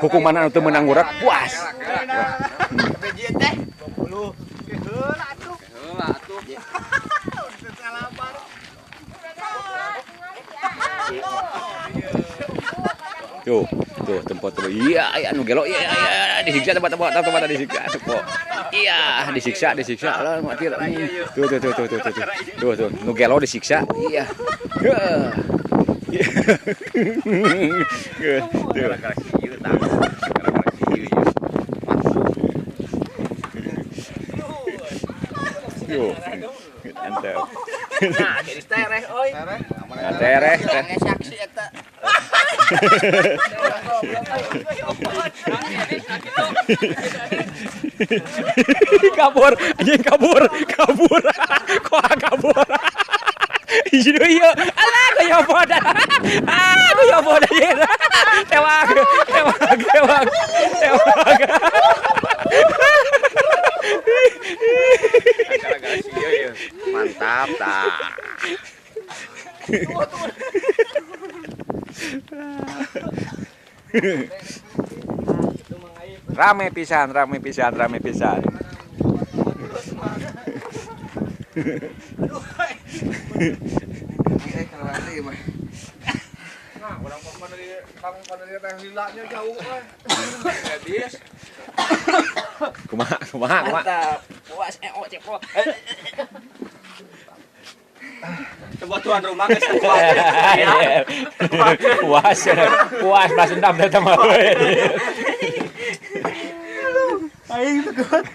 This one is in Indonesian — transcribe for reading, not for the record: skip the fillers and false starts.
Hukuman anu teu meunang urat puas. Bejieu teh 20. Heula atuh. Heula atuh. Salabar. Tuh tempat tuh. Iya, anu gelo. Iya, disiksa tempat disiksa tuh. Iya, disiksa lah mati lah. Tuh, nu gelo disiksa. Iya. Mantap. Nah, jadi tereh euy. Tereh. Saksi eta. Kabur. Kok kabur. Iya. Alah, kayak bodoh. Kayak bodoh ya. Tewag. Mantap tah. Rame pisan. Nah, urang pandari teh lilanya jauh we. Habis. Kumaha. Mantap. Puas cepot. Coba tuan rumah geus Puas balas dendam teh mah. aing tegot.